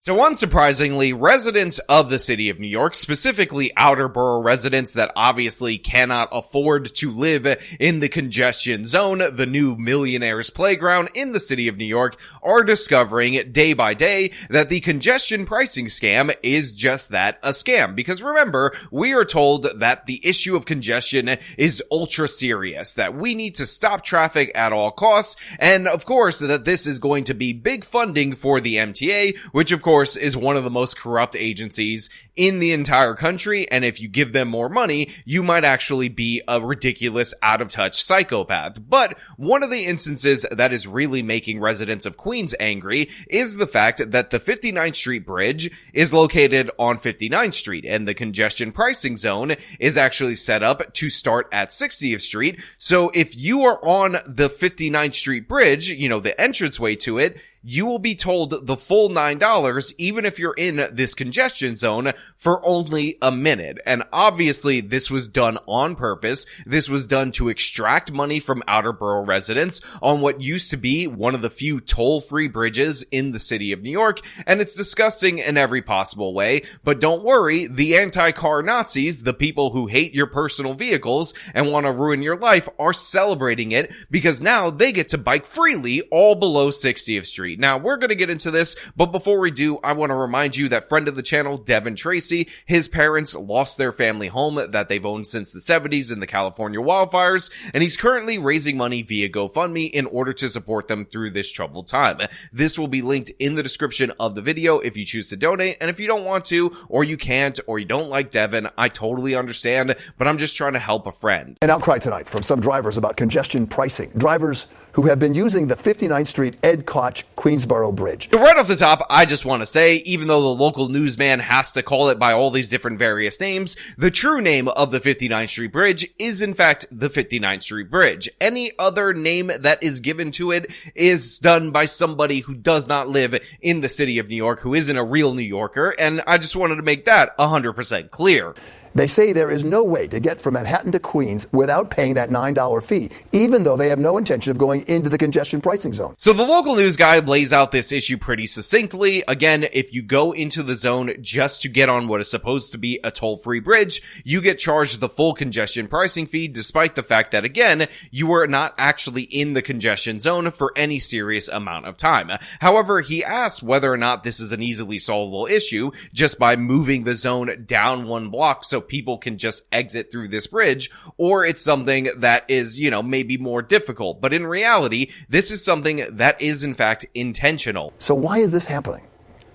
So unsurprisingly, residents of the city of New York, specifically outer borough residents that obviously cannot afford to live in the congestion zone, the new millionaire's playground in the city of New York, are discovering day by day that the congestion pricing scam is just that, a scam. Because remember, we are told that the issue of congestion is ultra serious, that we need to stop traffic at all costs, and of course that this is going to be big funding for the MTA, which of course is one of the most corrupt agencies in the entire country, and if you give them more money, you might actually be a ridiculous, out-of-touch psychopath. But one of the instances that is really making residents of Queens angry is the fact that the 59th Street Bridge is located on 59th Street, and the congestion pricing zone is actually set up to start at 60th Street. So if you are on the 59th Street Bridge, the entranceway to it, you will be told the full $9, even if you're in this congestion zone, for only a minute. And obviously, this was done on purpose. This was done to extract money from outer borough residents on what used to be one of the few toll-free bridges in the city of New York, and it's disgusting in every possible way. But don't worry, the anti-car Nazis, the people who hate your personal vehicles and want to ruin your life, are celebrating it because now they get to bike freely all below 60th Street. Now, we're going to get into this, but before we do, I want to remind you that friend of the channel, Devin Tracy, his parents lost their family home that they've owned since the 70s in the California wildfires, and he's currently raising money via GoFundMe in order to support them through this troubled time. This will be linked in the description of the video if you choose to donate, and if you don't want to, or you can't, or you don't like Devin, I totally understand, but I'm just trying to help a friend. An outcry tonight from some drivers about congestion pricing. Drivers who have been using the 59th Street Ed Koch Queensboro Bridge. Right off the top, I just want to say, even though the local newsman has to call it by all these different various names, the true name of the 59th Street Bridge is in fact the 59th Street Bridge. Any other name that is given to it is done by somebody who does not live in the city of New York, who isn't a real New Yorker, and I just wanted to make that 100% clear. They say there is no way to get from Manhattan to Queens without paying that $9 fee, even though they have no intention of going into the congestion pricing zone. So the local news guy lays out this issue pretty succinctly. Again, if you go into the zone just to get on what is supposed to be a toll-free bridge, you get charged the full congestion pricing fee, despite the fact that, again, you are not actually in the congestion zone for any serious amount of time. However, he asked whether or not this is an easily solvable issue just by moving the zone down one block so people can just exit through this bridge, or it's something that is, maybe more difficult. But in reality, this is something that is in fact intentional. So why is this happening?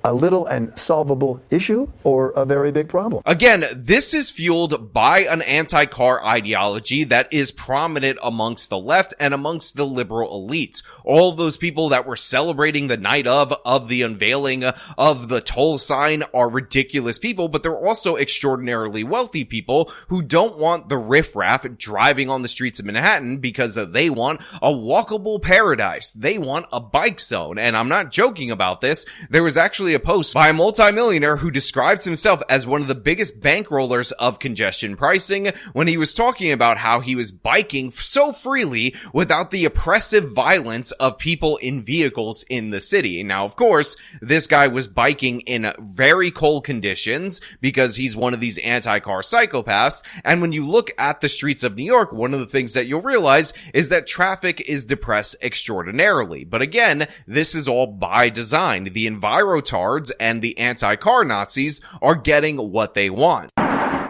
A little and solvable issue or a very big problem? Again, this is fueled by an anti-car ideology that is prominent amongst the left and amongst the liberal elites. All of those people that were celebrating the night of the unveiling of the toll sign are ridiculous people, but they're also extraordinarily wealthy people who don't want the riffraff driving on the streets of Manhattan because they want a walkable paradise. They want a bike zone. And I'm not joking about this. There was actually a post by a multimillionaire who describes himself as one of the biggest bankrollers of congestion pricing when he was talking about how he was biking so freely without the oppressive violence of people in vehicles in the city. Now, of course, this guy was biking in very cold conditions because he's one of these anti-car psychopaths. And when you look at the streets of New York, one of the things that you'll realize is that traffic is depressed extraordinarily. But again, this is all by design. The envirotards and the anti-car Nazis are getting what they want.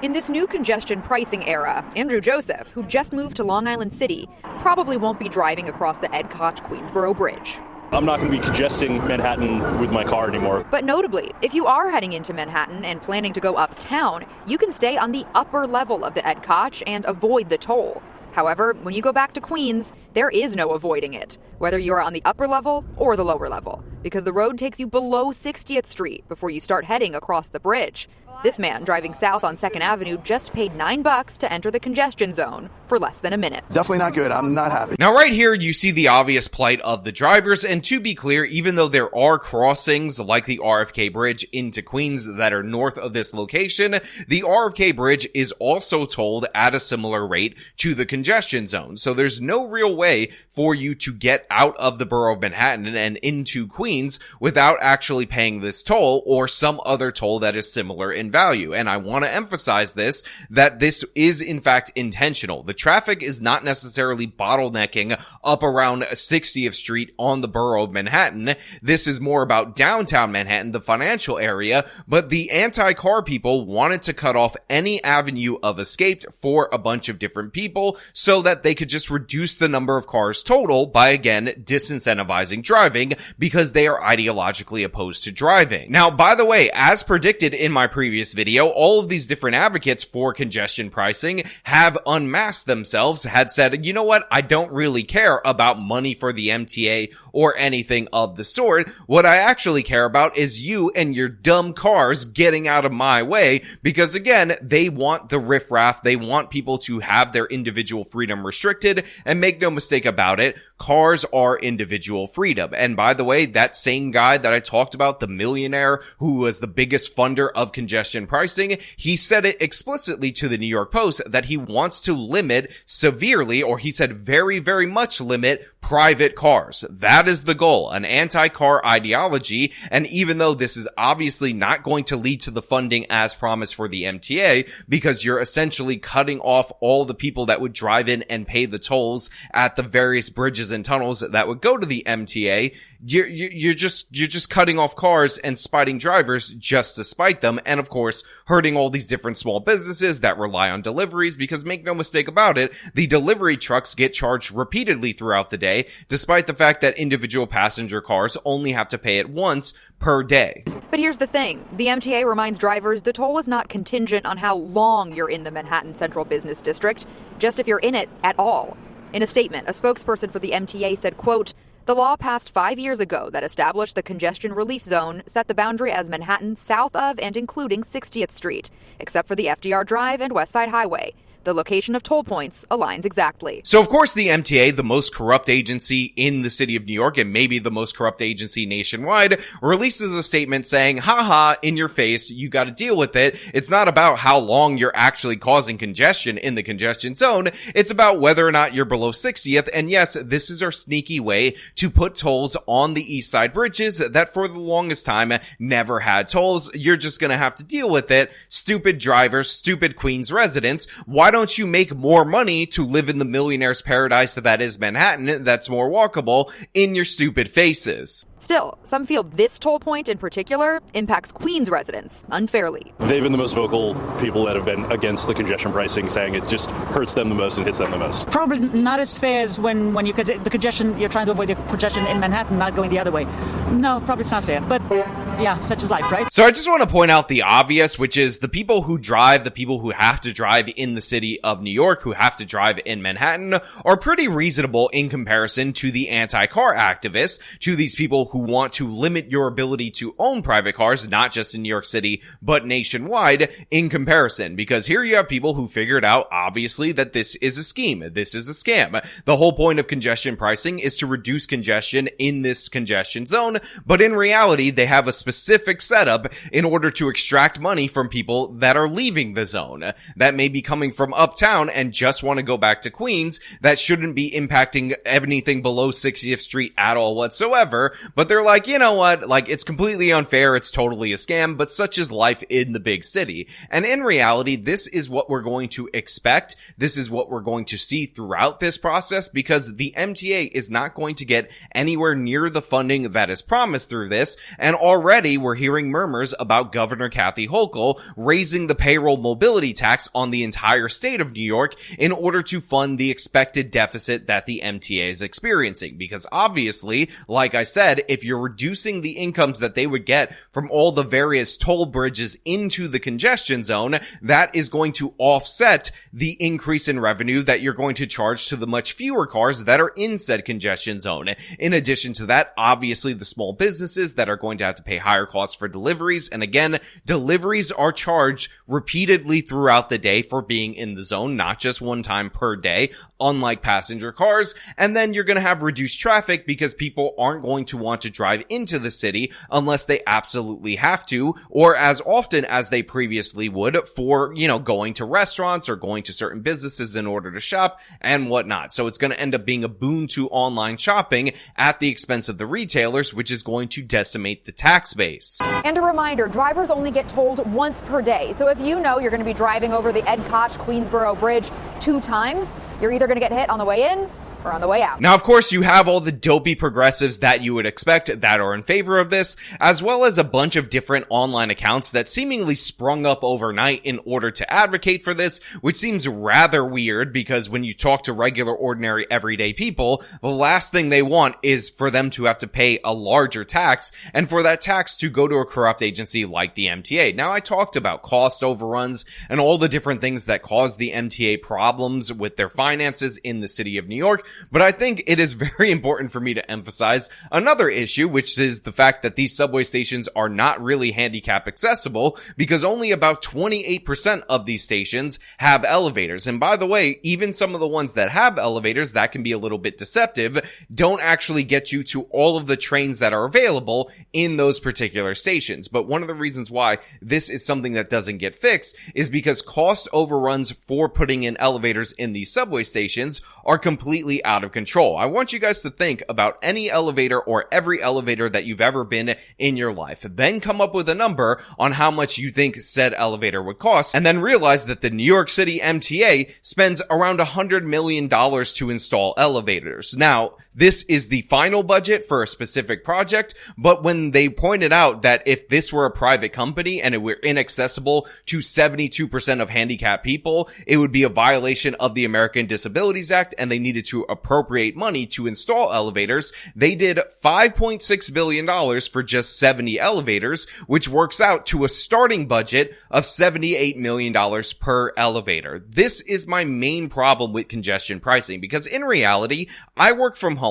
In this new congestion pricing era, Andrew Joseph, who just moved to Long Island City, probably won't be driving across the Ed Koch Queensboro Bridge. I'm not going to be congesting Manhattan with my car anymore. But notably, if you are heading into Manhattan and planning to go uptown, you can stay on the upper level of the Ed Koch and avoid the toll. However, when you go back to Queens, there is no avoiding it, whether you're on the upper level or the lower level, because the road takes you below 60th Street before you start heading across the bridge. This man driving south on 2nd Avenue just paid $9 to enter the congestion zone for less than a minute. Definitely not good. I'm not happy. Now, right here, you see the obvious plight of the drivers. And to be clear, even though there are crossings like the RFK Bridge into Queens that are north of this location, the RFK Bridge is also tolled at a similar rate to the congestion zone. So there's no real way for you to get out of the borough of Manhattan and into Queens Queens without actually paying this toll or some other toll that is similar in value. And I want to emphasize this, that this is in fact intentional. The traffic is not necessarily bottlenecking up around 60th Street on the borough of Manhattan. This is more about downtown Manhattan, the financial area, but the anti-car people wanted to cut off any avenue of escape for a bunch of different people so that they could just reduce the number of cars total by, again, disincentivizing driving because they are ideologically opposed to driving. Now, by the way, as predicted in my previous video, all of these different advocates for congestion pricing have unmasked themselves, had said, you know what, I don't really care about money for the MTA or anything of the sort. What I actually care about is you and your dumb cars getting out of my way, because again, they want the riffraff, they want people to have their individual freedom restricted, and make no mistake about it, cars are individual freedom. And by the way, that same guy that I talked about, the millionaire who was the biggest funder of congestion pricing, he said it explicitly to the New York Post that he wants to limit severely, or he said very, very much limit private cars. That is the goal, an anti-car ideology. And even though this is obviously not going to lead to the funding as promised for the MTA, because you're essentially cutting off all the people that would drive in and pay the tolls at the various bridges and tunnels that would go to the MTA, you're just cutting off cars and spiting drivers just to spite them, and of course hurting all these different small businesses that rely on deliveries, because make no mistake about it, the delivery trucks get charged repeatedly throughout the day, despite the fact that individual passenger cars only have to pay it once per day. But here's the thing. The MTA reminds drivers the toll is not contingent on how long you're in the Manhattan Central Business District, just if you're in it at all. In a statement, a spokesperson for the MTA said, quote, "The law passed 5 years ago that established the congestion relief zone set the boundary as Manhattan south of and including 60th Street, except for the FDR Drive and West Side Highway. The location of toll points aligns exactly." So, of course, the MTA, the most corrupt agency in the city of New York, and maybe the most corrupt agency nationwide, releases a statement saying, haha, in your face, you gotta deal with it. It's not about how long you're actually causing congestion in the congestion zone. It's about whether or not you're below 60th. And yes, this is our sneaky way to put tolls on the East Side bridges that for the longest time never had tolls. You're just gonna have to deal with it. Stupid drivers, stupid Queens residents. Why don't you make more money to live in the millionaire's paradise that is Manhattan, that's more walkable, in your stupid faces? Still, some feel this toll point in particular impacts Queens residents unfairly. They've been the most vocal people that have been against the congestion pricing, saying it just hurts them the most and hits them the most. Probably not as fair as when you the congestion, you're trying to avoid the congestion in Manhattan, not going the other way. No, probably it's not fair. But yeah, such is life, right? So I just want to point out the obvious, which is the people who drive, the people who have to drive in the city of New York, who have to drive in Manhattan, are pretty reasonable in comparison to the anti-car activists, to these people who want to limit your ability to own private cars, not just in New York City, but nationwide in comparison. Because here you have people who figured out, obviously, that this is a scheme. This is a scam. The whole point of congestion pricing is to reduce congestion in this congestion zone, but in reality, they have a specific setup in order to extract money from people that are leaving the zone, that may be coming from uptown and just want to go back to Queens, that shouldn't be impacting anything below 60th Street at all whatsoever. But they're like, you know what, like, it's completely unfair, it's totally a scam, but such is life in the big city. And in reality, this is what we're going to expect, this is what we're going to see throughout this process, because the MTA is not going to get anywhere near the funding that is promised through this, and already we're hearing murmurs about Governor Kathy Hochul raising the payroll mobility tax on the entire state of New York in order to fund the expected deficit that the MTA is experiencing. Because obviously, like I said, if you're reducing the incomes that they would get from all the various toll bridges into the congestion zone, that is going to offset the increase in revenue that you're going to charge to the much fewer cars that are in said congestion zone. In addition to that, obviously the small businesses that are going to have to pay higher costs for deliveries. And again, deliveries are charged repeatedly throughout the day for being in the zone, not just one time per day, unlike passenger cars. And then you're going to have reduced traffic because people aren't going to want to drive into the city unless they absolutely have to, or as often as they previously would for, going to restaurants or going to certain businesses in order to shop and whatnot. So it's going to end up being a boon to online shopping at the expense of the retailers, which is going to decimate the tax base. And a reminder, drivers only get tolled once per day. So if you know you're going to be driving over the Ed Koch Queensboro Bridge 2 times, you're either going to get hit on the way in or on the way out. Now, of course, you have all the dopey progressives that you would expect that are in favor of this, as well as a bunch of different online accounts that seemingly sprung up overnight in order to advocate for this, which seems rather weird because when you talk to regular, ordinary, everyday people, the last thing they want is for them to have to pay a larger tax and for that tax to go to a corrupt agency like the MTA. Now, I talked about cost overruns and all the different things that cause the MTA problems with their finances in the city of New York. But I think it is very important for me to emphasize another issue, which is the fact that these subway stations are not really handicap accessible because only about 28% of these stations have elevators. And by the way, even some of the ones that have elevators, that can be a little bit deceptive, don't actually get you to all of the trains that are available in those particular stations. But one of the reasons why this is something that doesn't get fixed is because cost overruns for putting in elevators in these subway stations are completely out of control. I want you guys to think about any elevator or every elevator that you've ever been in your life. Then come up with a number on how much you think said elevator would cost, and then realize that the New York City MTA spends around $100 million to install elevators. Now, this is the final budget for a specific project, but when they pointed out that if this were a private company and it were inaccessible to 72% of handicapped people, it would be a violation of the American Disabilities Act and they needed to appropriate money to install elevators, they did $5.6 billion for just 70 elevators, which works out to a starting budget of $78 million per elevator. This is my main problem with congestion pricing because in reality, I work from home.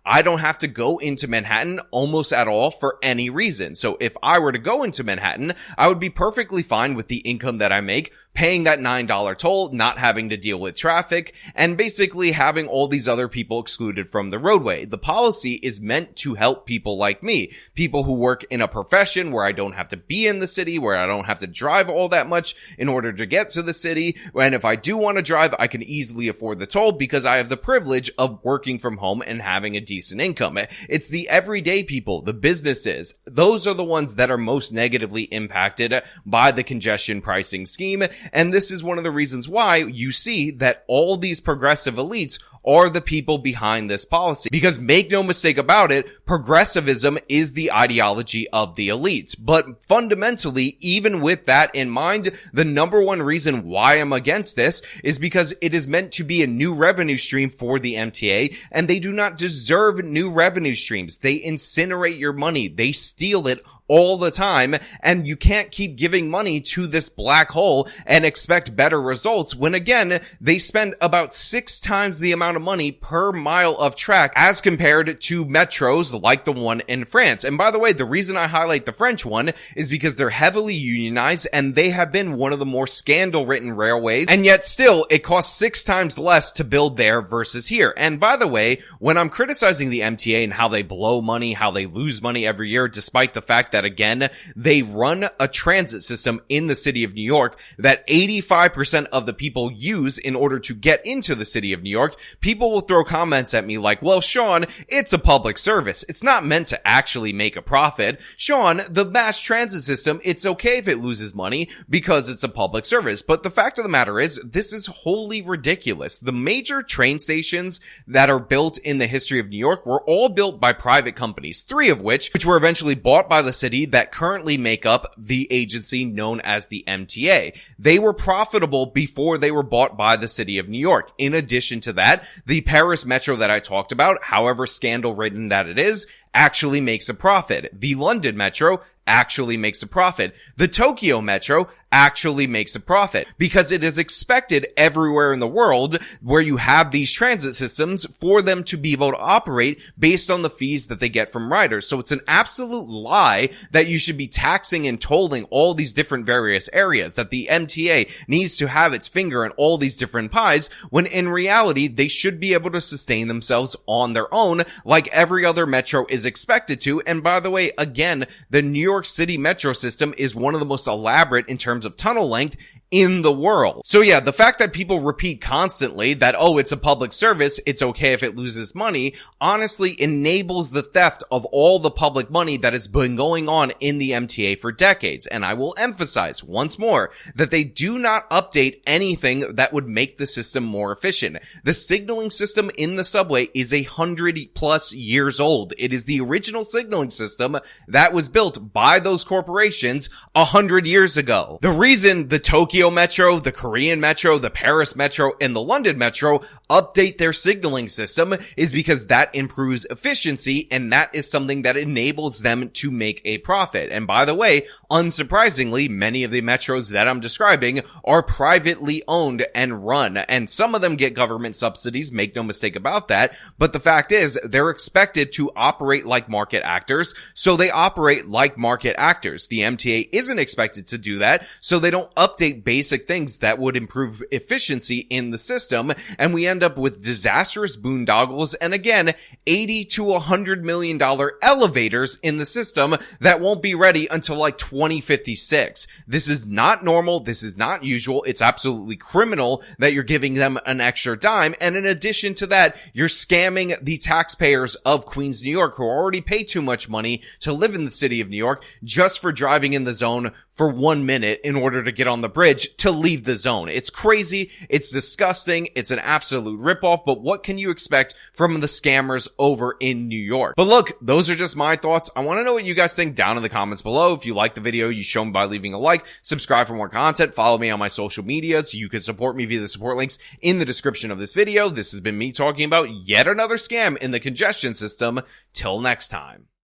I don't have to go into Manhattan almost at all for any reason. So if I were to go into Manhattan, I would be perfectly fine with the income that I make, paying that $9 toll, not having to deal with traffic, and basically having all these other people excluded from the roadway. The policy is meant to help people like me, people who work in a profession where I don't have to be in the city, where I don't have to drive all that much in order to get to the city, and if I do want to drive, I can easily afford the toll because I have the privilege of working from home and having a decent income. It's the everyday people, the businesses, those are the ones that are most negatively impacted by the congestion pricing scheme. And this is one of the reasons why you see that all these progressive elites are the people behind this policy. Because make no mistake about it, progressivism is the ideology of the elites. But fundamentally, even with that in mind, the number one reason why I'm against this is because it is meant to be a new revenue stream for the MTA, and they do not deserve new revenue streams. They incinerate your money. They steal it all the time, and you can't keep giving money to this black hole and expect better results when, again, they spend about 6 times the amount of money per mile of track as compared to metros like the one in France. And by the way, the reason I highlight the French one is because they're heavily unionized and they have been one of the more scandal-ridden railways, and yet still, it costs 6 times less to build there versus here. And by the way, when I'm criticizing the MTA and how they blow money, how they lose money every year, despite the fact that again, they run a transit system in the city of New York that 85% of the people use in order to get into the city of New York, people will throw comments at me like, well, Sean, it's a public service. It's not meant to actually make a profit. Sean, the mass transit system, it's okay if it loses money because it's a public service. But the fact of the matter is, this is wholly ridiculous. The major train stations that are built in the history of New York were all built by private companies, 3 of which were eventually bought by the city that currently make up the agency known as the MTA. They were profitable before they were bought by the city of New York. In addition to that, the Paris Metro that I talked about, however scandal-ridden that it is, actually makes a profit. The London Metro actually makes a profit. The Tokyo Metro actually makes a profit because it is expected everywhere in the world where you have these transit systems for them to be able to operate based on the fees that they get from riders. So it's an absolute lie that you should be taxing and tolling all these different various areas, that the MTA needs to have its finger in all these different pies, when in reality they should be able to sustain themselves on their own like every other metro is expected to. And by the way, again, the New York City metro system is one of the most elaborate in terms of tunnel length in the world. So yeah, the fact that people repeat constantly that, oh, it's a public service, it's okay if it loses money, honestly enables the theft of all the public money that has been going on in the MTA for decades. And I will emphasize once more that they do not update anything that would make the system more efficient. The signaling system in the subway is 100+ years old. It is the original signaling system that was built by those corporations 100 years ago. The reason the Tokyo Metro, the Korean Metro, the Paris Metro, and the London Metro update their signaling system is because that improves efficiency, and that is something that enables them to make a profit. And by the way, unsurprisingly, many of the metros that I'm describing are privately owned and run, and some of them get government subsidies, make no mistake about that, but the fact is they're expected to operate like market actors, so they operate like market actors. The MTA isn't expected to do that, so they don't update basic things that would improve efficiency in the system, and we end up with disastrous boondoggles and again, $80 to $100 million elevators in the system that won't be ready until like 2056. This is not normal. This is not usual. It's absolutely criminal that you're giving them an extra dime. And in addition to that, you're scamming the taxpayers of Queens, New York, who already pay too much money to live in the city of New York just for driving in the zone for 1 minute in order to get on the bridge to leave the zone. It's crazy. It's disgusting. It's an absolute ripoff, but what can you expect from the scammers over in New York? But look, those are just my thoughts. I want to know what you guys think down in the comments below. If you like the video, you show me by leaving a like, subscribe for more content, follow me on my social media so you can support me via the support links in the description of this video. This has been me talking about yet another scam in the congestion system. Till next time.